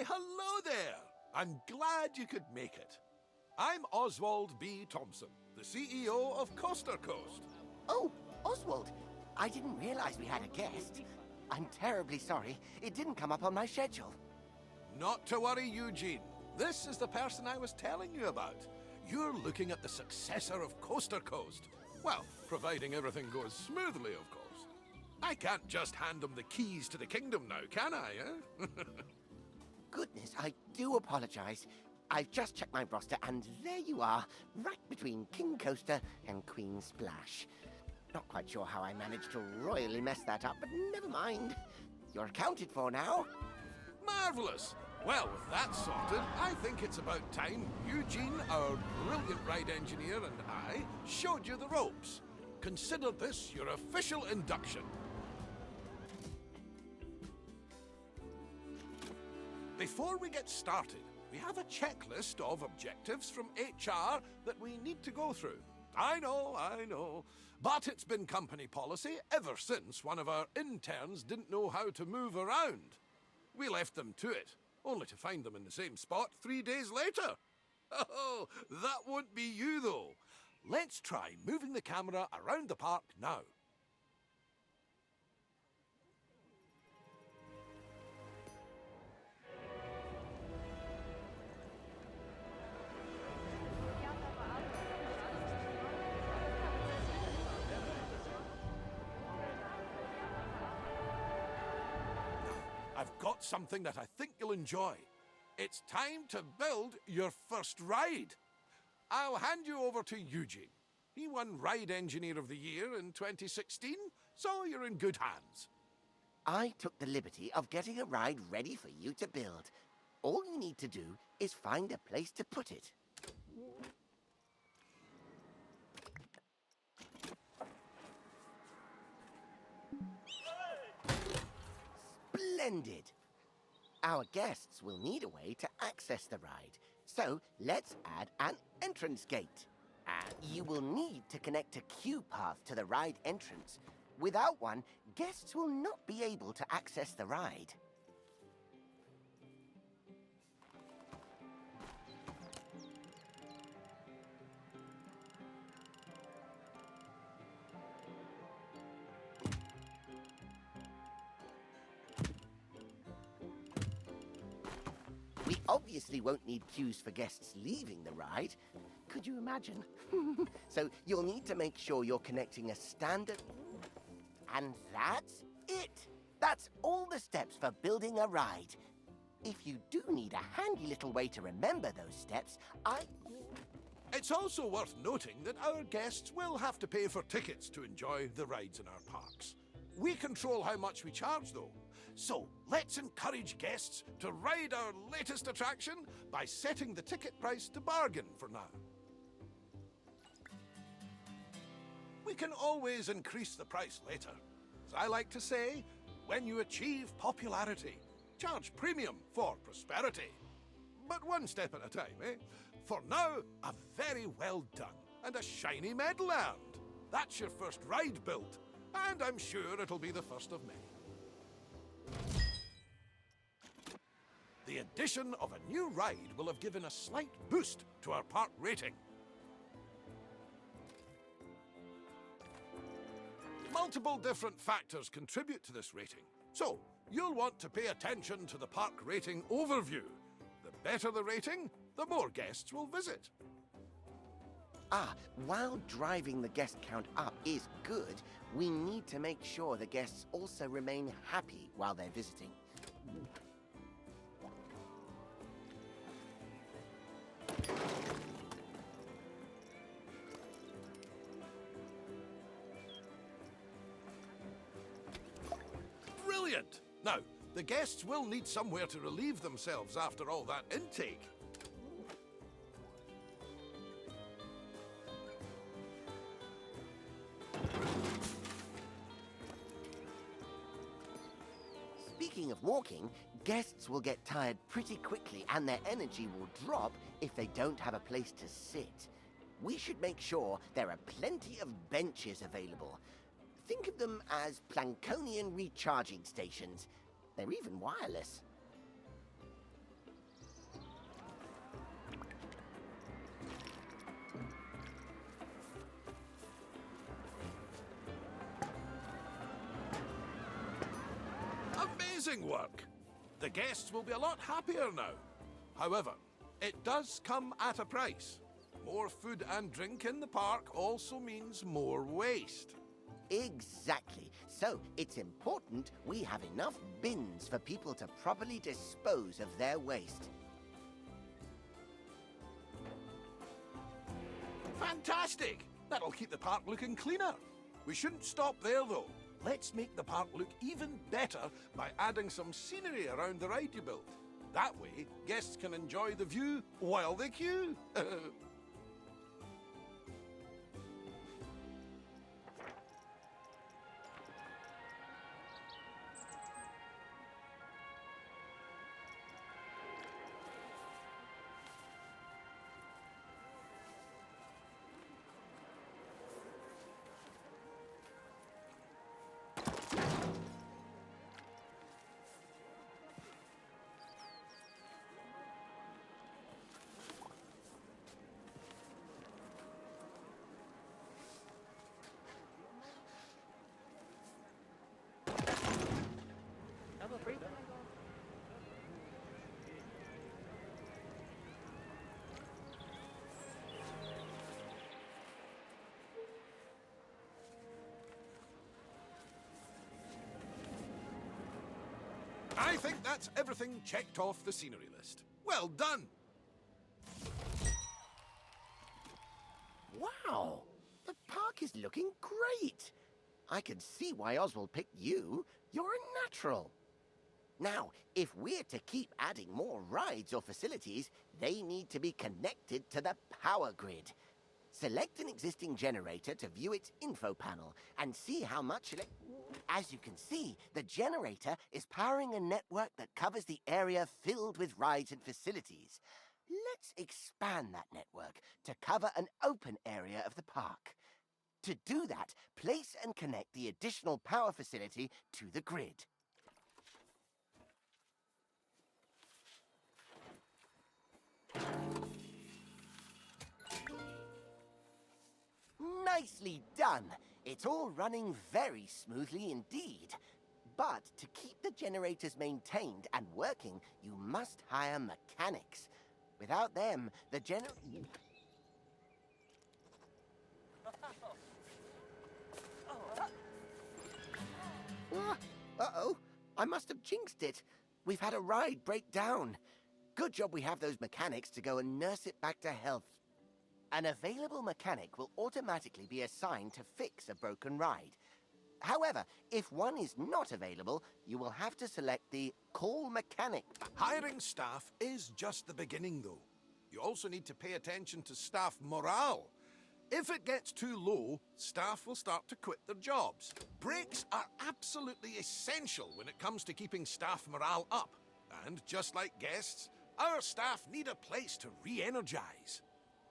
hello there! I'm glad you could make it. I'm Oswald B. Thompson, the CEO of Coaster Coast. Oh, Oswald, I didn't realize we had a guest. I'm terribly sorry. It didn't come up on my schedule. Not to worry, Eugene. This is the person I was telling you about. You're looking at the successor of Coaster Coast. Well, providing everything goes smoothly, of course. I can't just hand them the keys to the kingdom now, can I, eh? Goodness, I do apologize. I've just checked my roster, and there you are, right between King Coaster and Queen Splash. Not quite sure how I managed to royally mess that up, but never mind. You're accounted for now. Marvellous! Well, with that sorted, I think it's about time Eugene, our brilliant ride engineer, and I showed you the ropes. Consider this your official induction. Before we get started, we have a checklist of objectives from HR that we need to go through. I know, but it's been company policy ever since one of our interns didn't know how to move around. We left them to it, only to find them in the same spot 3 days later. Oh, that won't be you though. Let's try moving the camera around the park now. I've got something that I think you'll enjoy. It's time to build your first ride. I'll hand you over to Eugene. He won Ride Engineer of the Year in 2016, so you're in good hands. I took the liberty of getting a ride ready for you to build. All you need to do is find a place to put it. Splendid! Our guests will need a way to access the ride, so let's add an entrance gate. You will need to connect a queue path to the ride entrance. Without one, guests will not be able to access the ride. We obviously won't need queues for guests leaving the ride. Could you imagine? So you'll need to make sure you're connecting a standard... And that's it! That's all the steps for building a ride. If you do need a handy little way to remember those steps, It's also worth noting that our guests will have to pay for tickets to enjoy the rides in our parks. We control how much we charge, though. So let's encourage guests to ride our latest attraction by setting the ticket price to bargain for now. We can always increase the price later. As I like to say, when you achieve popularity, charge premium for prosperity. But one step at a time, eh? For now, a very well done and a shiny medal earned. That's your first ride built, and I'm sure it'll be the first of many. The addition of a new ride will have given a slight boost to our park rating. Multiple different factors contribute to this rating, so you'll want to pay attention to the park rating overview. The better the rating, the more guests will visit. While driving the guest count up is good, we need to make sure the guests also remain happy while they're visiting. Brilliant! Now, the guests will need somewhere to relieve themselves after all that intake. Speaking of walking, guests will get tired pretty quickly and their energy will drop if they don't have a place to sit. We should make sure there are plenty of benches available. Think of them as Plankonian recharging stations. They're even wireless. amazing work. The guests will be a lot happier now. However, it does come at a price. More food and drink in the park also means more waste. Exactly. So it's important we have enough bins for people to properly dispose of their waste. Fantastic! That'll keep the park looking cleaner. We shouldn't stop there, though. Let's make the park look even better by adding some scenery around the ride you built. That way, guests can enjoy the view while they queue. I think that's everything checked off the scenery list. Well done! Wow! The park is looking great! I can see why Oswald picked you. You're a natural. Now, if we're to keep adding more rides or facilities, they need to be connected to the power grid. Select an existing generator to view its info panel and see how much As you can see, the generator is powering a network that covers the area filled with rides and facilities. Let's expand that network to cover an open area of the park. To do that, place and connect the additional power facility to the grid. Nicely done! It's all running very smoothly indeed. But to keep the generators maintained and working, you must hire mechanics. Without them, the Uh-oh, I must have jinxed it. We've had a ride break down. Good job we have those mechanics to go and nurse it back to health. An available mechanic will automatically be assigned to fix a broken ride. However, if one is not available, you will have to select the Call Mechanic. Hiring staff is just the beginning, though. You also need to pay attention to staff morale. If it gets too low, staff will start to quit their jobs. Breaks are absolutely essential when it comes to keeping staff morale up. And just like guests, our staff need a place to re-energize.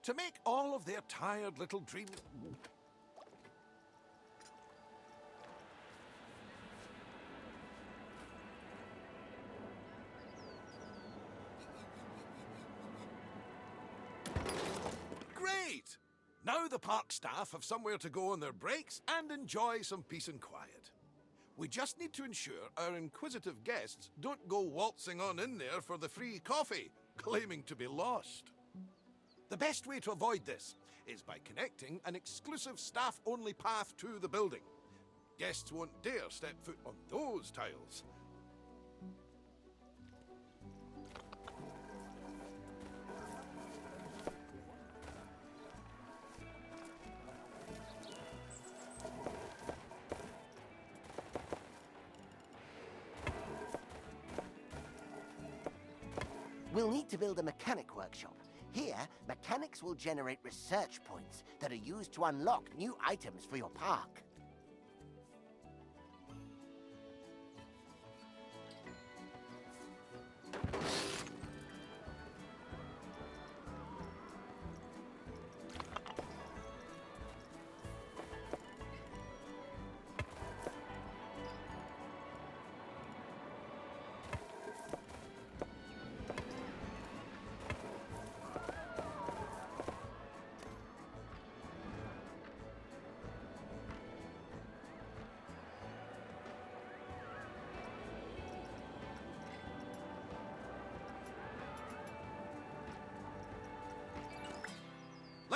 To make all of their tired little dreams... Great! Now the park staff have somewhere to go on their breaks and enjoy some peace and quiet. We just need to ensure our inquisitive guests don't go waltzing on in there for the free coffee, claiming to be lost. The best way to avoid this is by connecting an exclusive staff-only path to the building. Guests won't dare step foot on those tiles. We'll need to build a mechanic workshop. Here, mechanics will generate research points that are used to unlock new items for your park.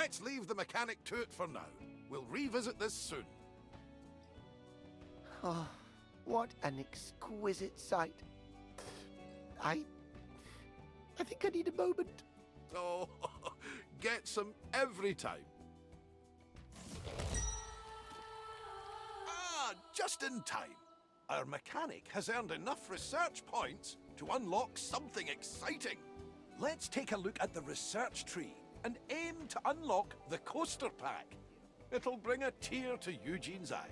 Let's leave the mechanic to it for now. We'll revisit this soon. Oh, what an exquisite sight. I think I need a moment. Oh, get some every time. Ah, just in time. Our mechanic has earned enough research points to unlock something exciting. Let's take a look at the research tree and aim to unlock the coaster pack. It'll bring a tear to Eugene's eye.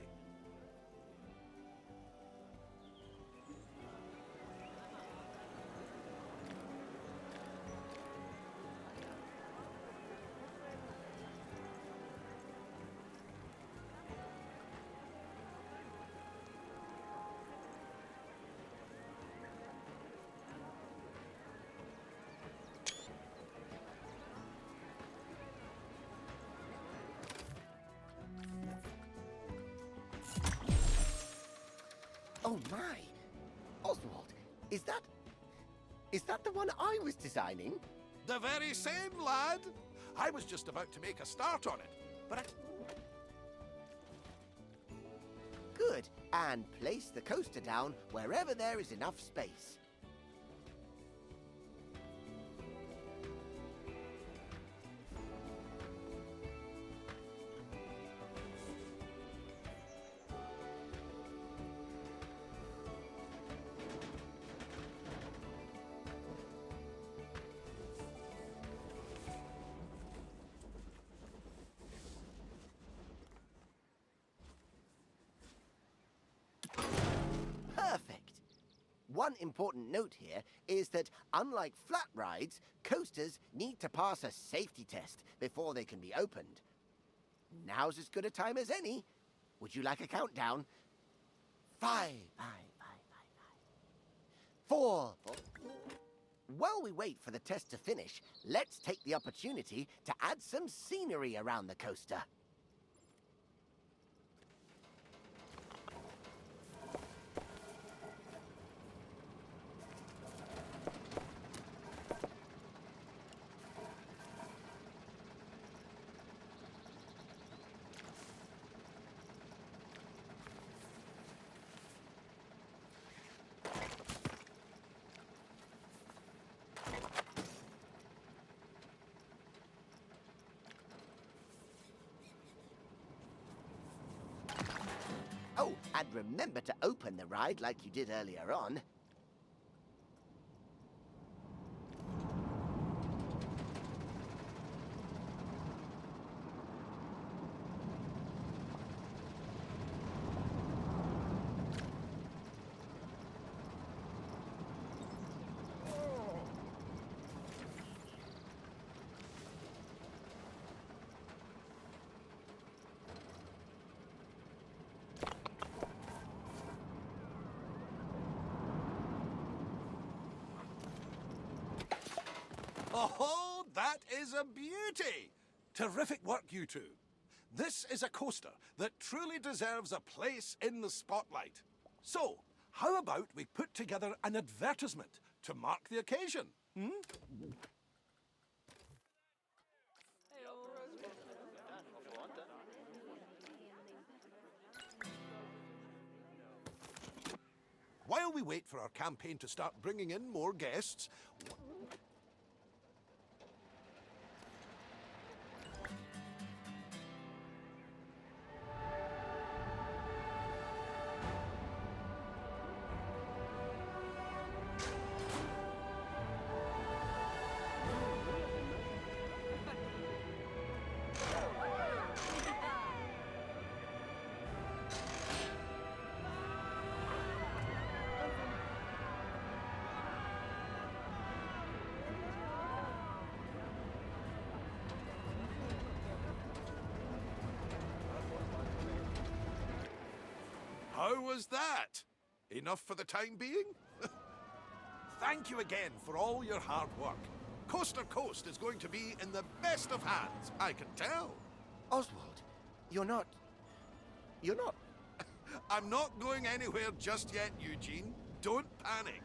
Oh my! Oswald, is that the one I was designing? The very same, lad. I was just about to make a start on it, but Good. And place the coaster down wherever there is enough space. Perfect. One important note here is that, unlike flat rides, coasters need to pass a safety test before they can be opened. Now's as good a time as any. Would you like a countdown? 5, 4. While we wait for the test to finish, let's take the opportunity to add some scenery around the coaster. Oh, and remember to open the ride like you did earlier on. Oh, that is a beauty! Terrific work, you two. This is a coaster that truly deserves a place in the spotlight. So, how about we put together an advertisement to mark the occasion? While we wait for our campaign to start bringing in more guests, how was that? Enough for the time being? Thank you again for all your hard work. Coaster Coast is going to be in the best of hands, I can tell. Oswald, you're not... I'm not going anywhere just yet, Eugene. Don't panic.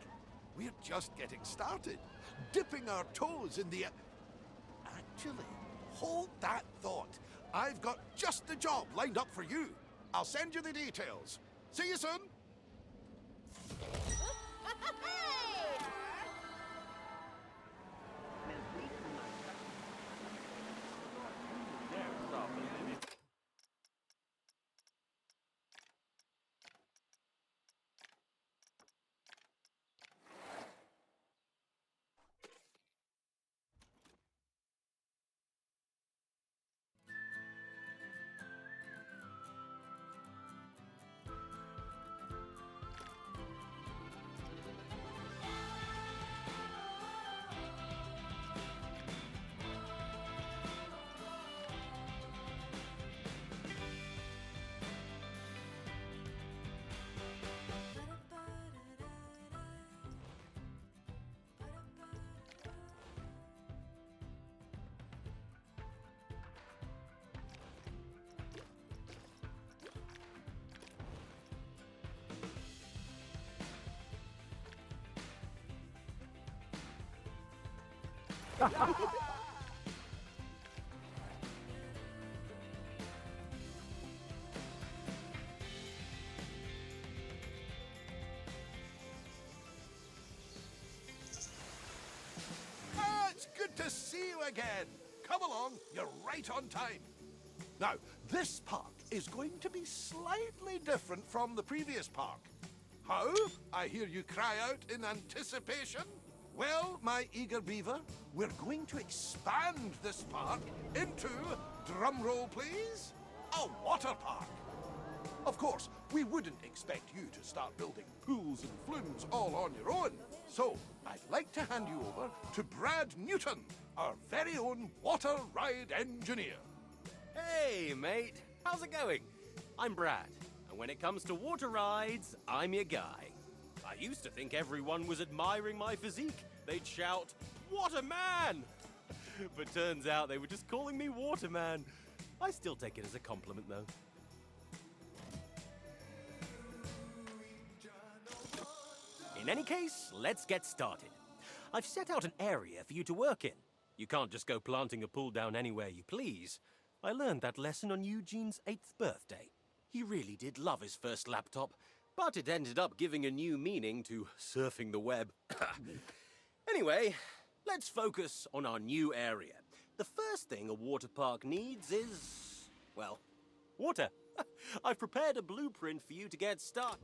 We're just getting started, dipping our toes in the... Actually, hold that thought. I've got just the job lined up for you. I'll send you the details. See you soon. It's good to see you again. Come along, you're right on time. Now, this park is going to be slightly different from the previous park. How? I hear you cry out in anticipation. Well, my eager beaver, we're going to expand this park into, drumroll please, a water park. Of course, we wouldn't expect you to start building pools and flumes all on your own. So, I'd like to hand you over to Brad Newton, our very own water ride engineer. Hey, mate. How's it going? I'm Brad, and when it comes to water rides, I'm your guy. I used to think everyone was admiring my physique. They'd shout, "Waterman!" But turns out they were just calling me Waterman. I still take it as a compliment, though. In any case, let's get started. I've set out an area for you to work in. You can't just go planting a pool down anywhere you please. I learned that lesson on Eugene's 8th birthday. He really did love his first laptop, but it ended up giving a new meaning to surfing the web. Anyway, let's focus on our new area. The first thing a water park needs is, well, water. I've prepared a blueprint for you to get started.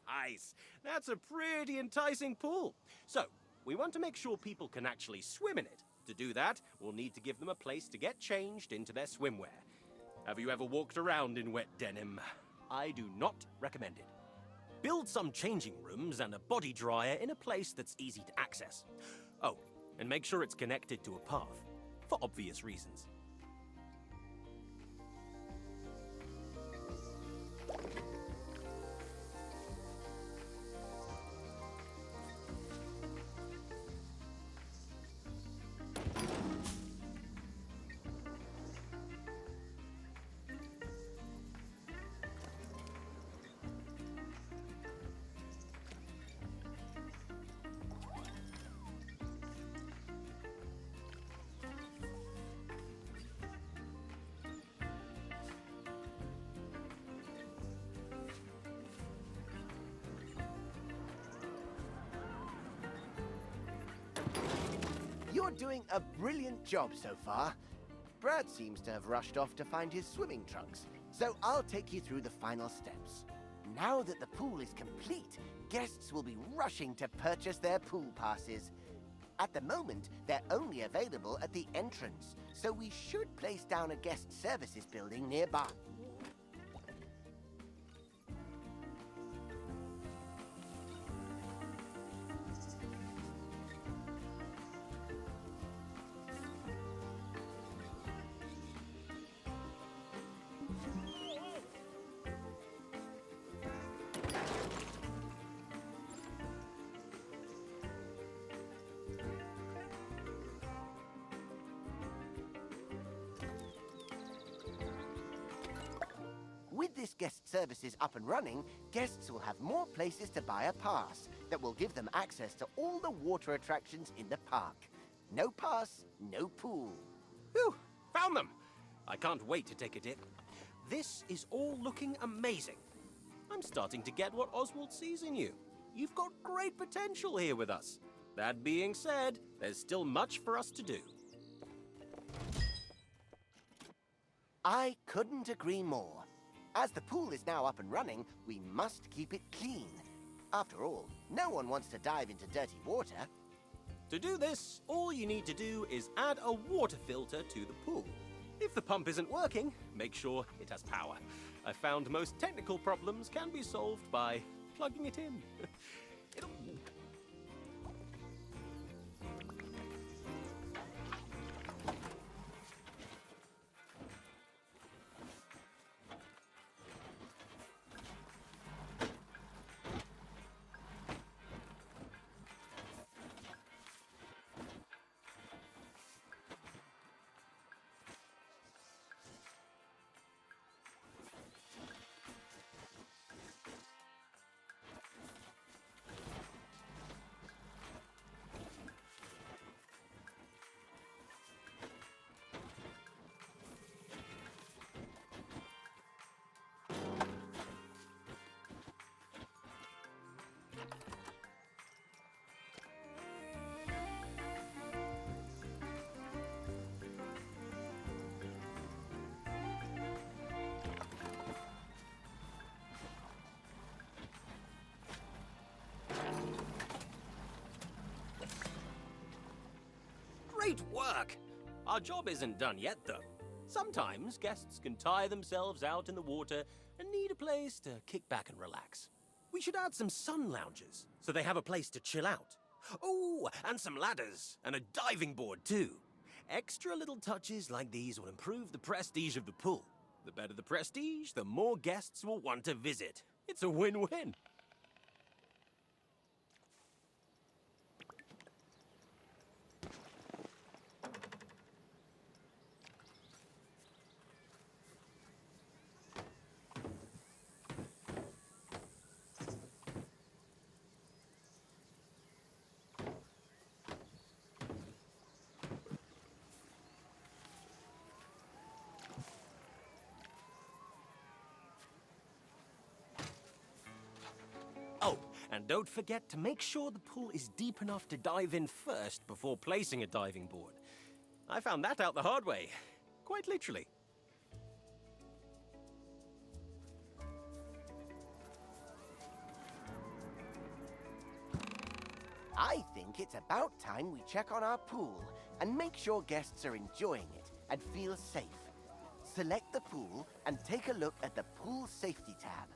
Nice! That's a pretty enticing pool. So, we want to make sure people can actually swim in it. To do that, we'll need to give them a place to get changed into their swimwear. Have you ever walked around in wet denim? I do not recommend it. Build some changing rooms and a body dryer in a place that's easy to access. Oh, and make sure it's connected to a path, for obvious reasons. You're doing a brilliant job so far. Brad seems to have rushed off to find his swimming trunks, so I'll take you through the final steps. Now that the pool is complete, guests will be rushing to purchase their pool passes. At the moment, they're only available at the entrance, so we should place down a guest services building nearby. guest services up and running, guests will have more places to buy a pass that will give them access to all the water attractions in the park. No pass, no pool. Whew! Found them! I can't wait to take a dip. This is all looking amazing. I'm starting to get what Oswald sees in you. You've got great potential here with us. That being said, there's still much for us to do. I couldn't agree more. As the pool is now up and running, we must keep it clean. After all, no one wants to dive into dirty water. To do this, all you need to do is add a water filter to the pool. If the pump isn't working, make sure it has power. I found most technical problems can be solved by plugging it in. It'll... Great work! Our job isn't done yet, though. Sometimes guests can tire themselves out in the water and need a place to kick back and relax. We should add some sun lounges so they have a place to chill out. Oh, and some ladders and a diving board, too. Extra little touches like these will improve the prestige of the pool. The better the prestige, the more guests will want to visit. It's a win-win. Oh, and don't forget to make sure the pool is deep enough to dive in first before placing a diving board. I found that out the hard way, quite literally. I think it's about time we check on our pool and make sure guests are enjoying it and feel safe. Select the pool and take a look at the Pool Safety tab.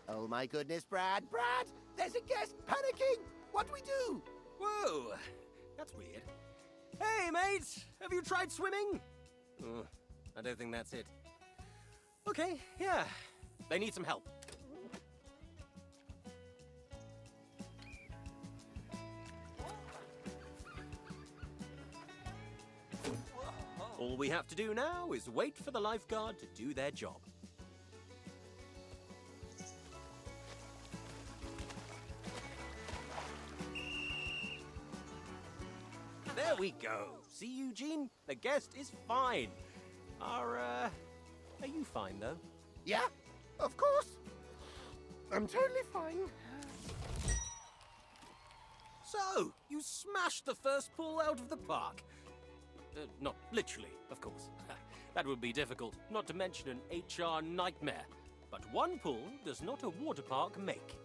Oh my goodness, Brad! Brad! There's a guest panicking! What do we do? Whoa, that's weird. Hey, mate, have you tried swimming? I don't think that's it. Okay, yeah, they need some help. All we have to do now is wait for the lifeguard to do their job. There we go. See, Eugene? The guest is fine. Are you fine, though? Yeah, of course. I'm totally fine. So, you smashed the first pool out of the park. Not literally, of course. That would be difficult, not to mention an HR nightmare. But one pool does not a water park make.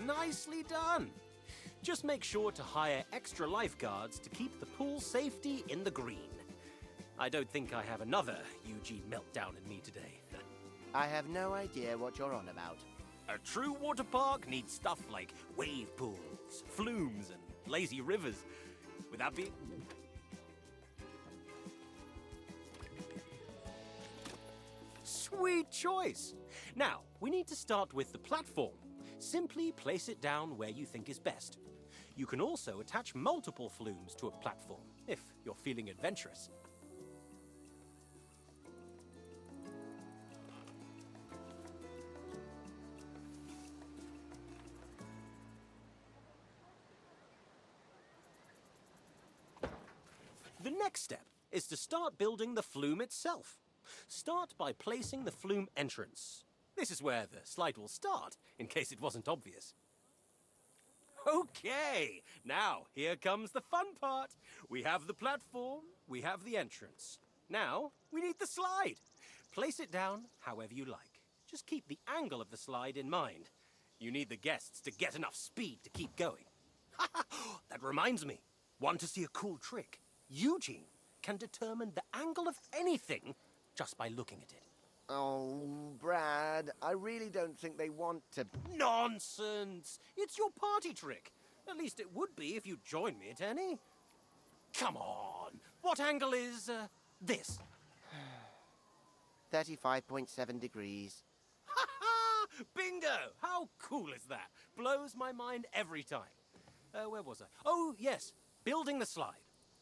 Nicely done. Just make sure to hire extra lifeguards to keep the pool safety in the green. I don't think I have another Eugene meltdown in me today. I have no idea what you're on about. A true water park needs stuff like wave pools, flumes, and lazy rivers. Would that be... Sweet choice! Now, we need to start with the platform. Simply place it down where you think is best. You can also attach multiple flumes to a platform, if you're feeling adventurous. The next step is to start building the flume itself. Start by placing the flume entrance. This is where the slide will start, in case it wasn't obvious. Okay, now here comes the fun part. We have the platform, we have the entrance. Now we need the slide. Place it down however you like. Just keep the angle of the slide in mind. You need the guests to get enough speed to keep going. That reminds me. Want to see a cool trick? Eugene can determine the angle of anything just by looking at it. Oh, Brad, I really don't think they want to... Nonsense! It's your party trick. At least it would be if you joined me at any. Come on! What angle is, this? 35.7 degrees. Ha ha! Bingo! How cool is that? Blows my mind every time. Where was I? Oh, yes. Building the slide.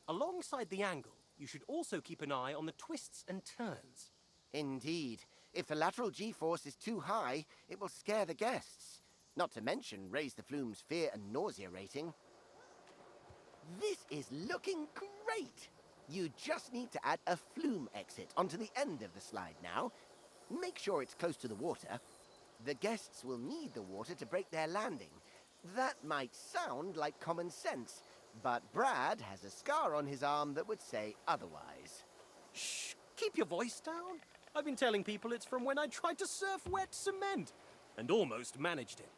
Alongside the angle, you should also keep an eye on the twists and turns. Indeed. If the lateral G-force is too high, it will scare the guests. Not to mention raise the flume's fear and nausea rating. This is looking great! You just need to add a flume exit onto the end of the slide now. Make sure it's close to the water. The guests will need the water to break their landing. That might sound like common sense, but Brad has a scar on his arm that would say otherwise. Shh! Keep your voice down. I've been telling people it's from when I tried to surf wet cement and almost managed it.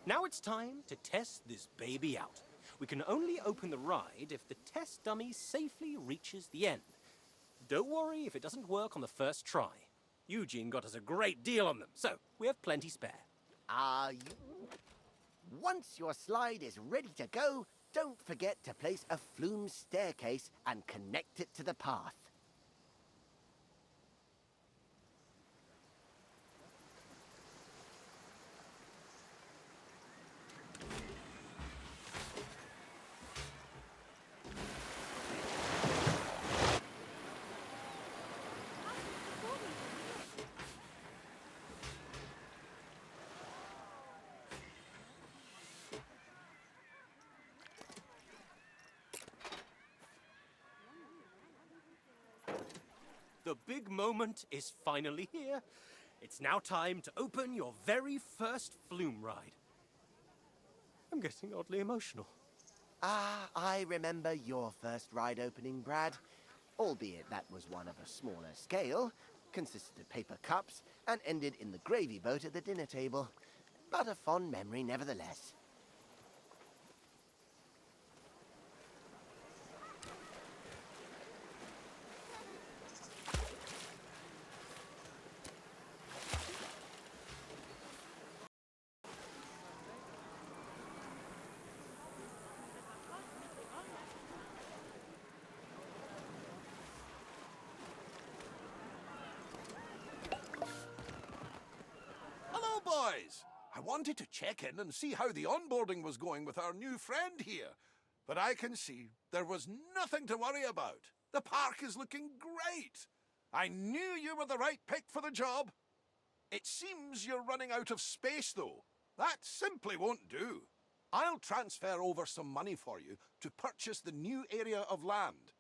Now it's time to test this baby out. We can only open the ride if the test dummy safely reaches the end. Don't worry if it doesn't work on the first try. Eugene got us a great deal on them, so we have plenty spare. Once your slide is ready to go, don't forget to place a flume staircase and connect it to the path. The big moment is finally here. It's now time to open your very first flume ride. I'm getting oddly emotional. I remember your first ride opening, Brad. Albeit that was one of a smaller scale, consisted of paper cups, and ended in the gravy boat at the dinner table. But a fond memory nevertheless. Hello, boys. I wanted to check in and see how the onboarding was going with our new friend here. But I can see there was nothing to worry about. The park is looking great. I knew you were the right pick for the job. It seems you're running out of space, though. That simply won't do. I'll transfer over some money for you to purchase the new area of land.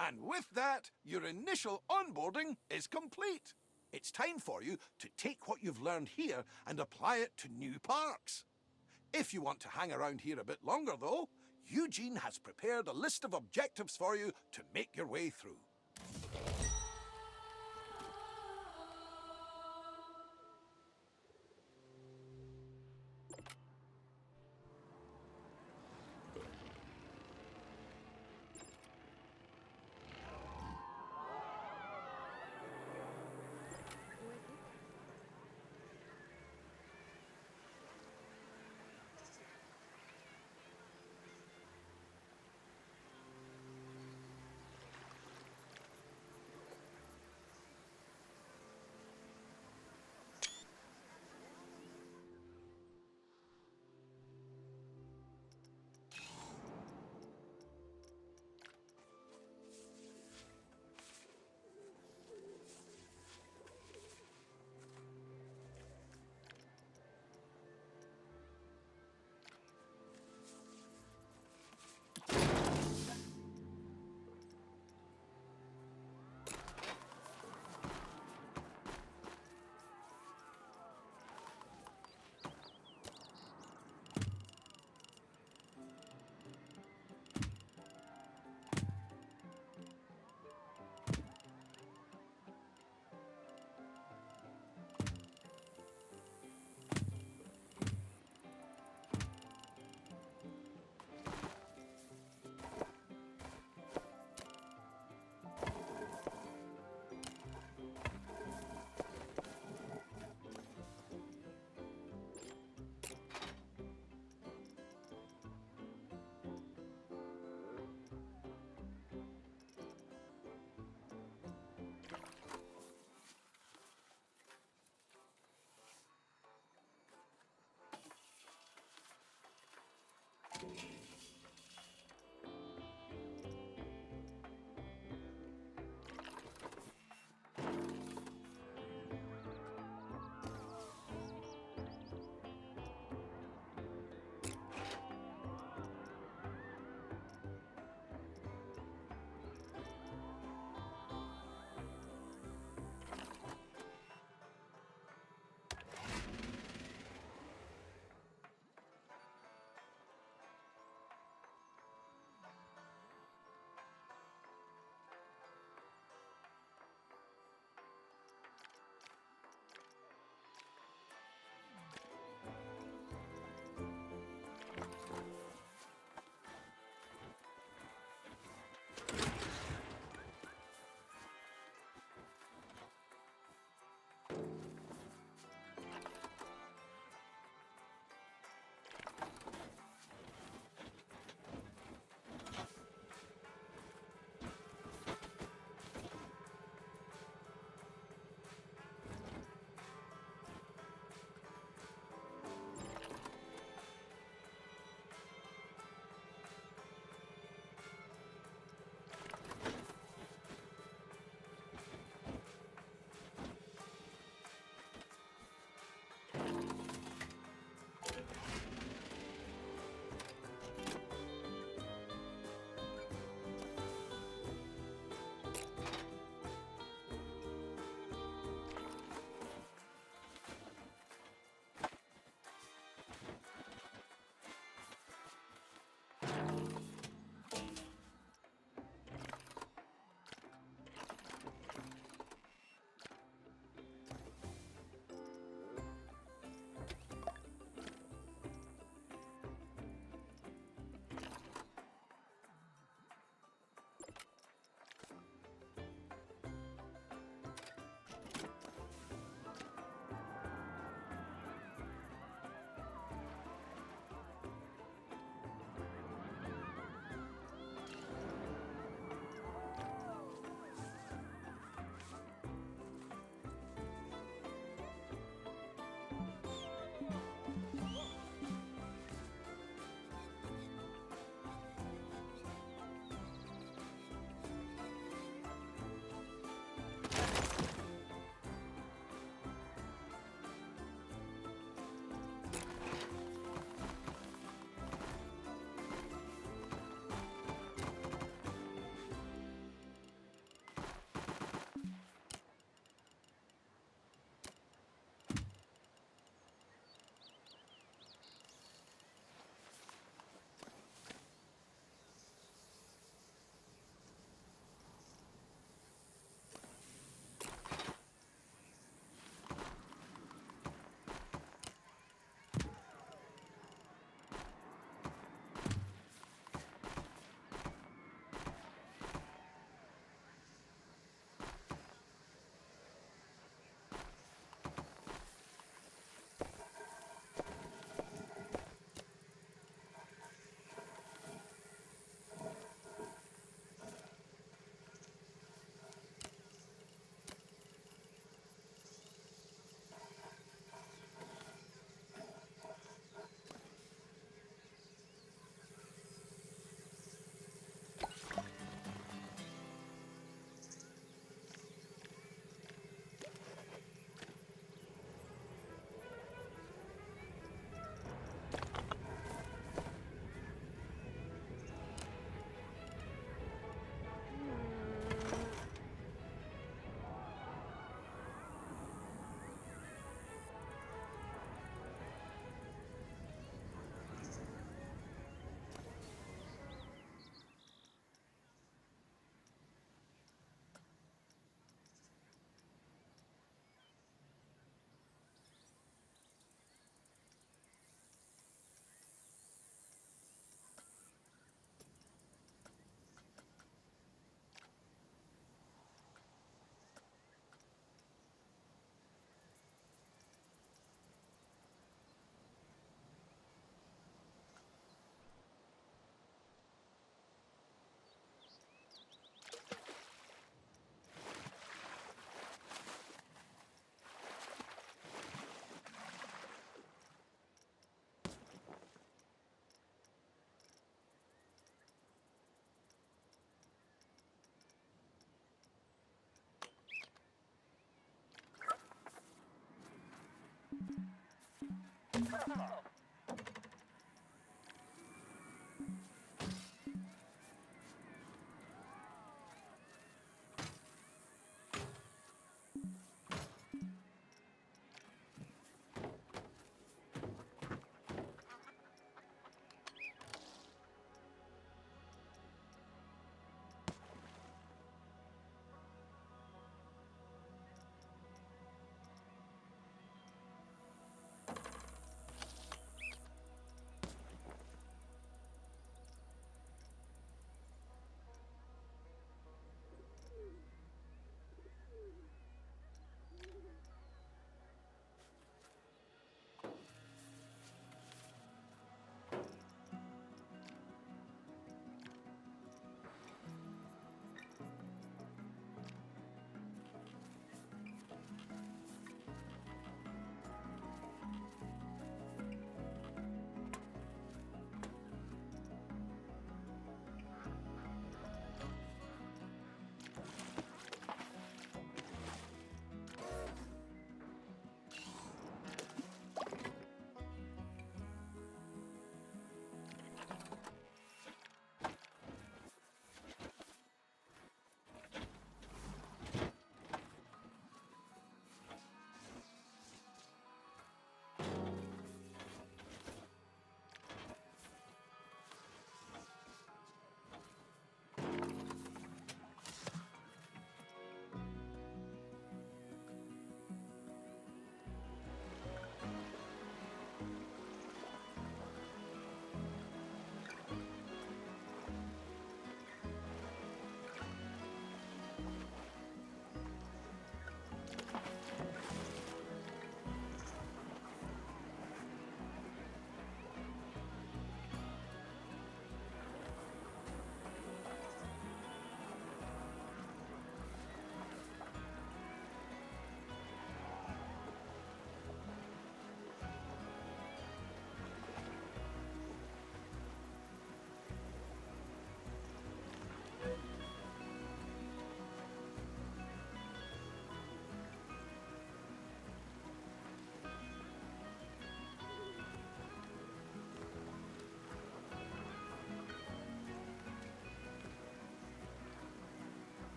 And with that, your initial onboarding is complete. It's time for you to take what you've learned here and apply it to new parks. If you want to hang around here a bit longer, though, Eugene has prepared a list of objectives for you to make your way through.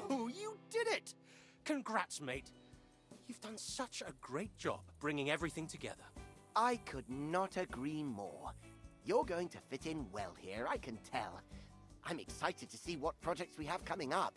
You did it! Congrats, mate. You've done such a great job bringing everything together. I could not agree more. You're going to fit in well here, I can tell. I'm excited to see what projects we have coming up.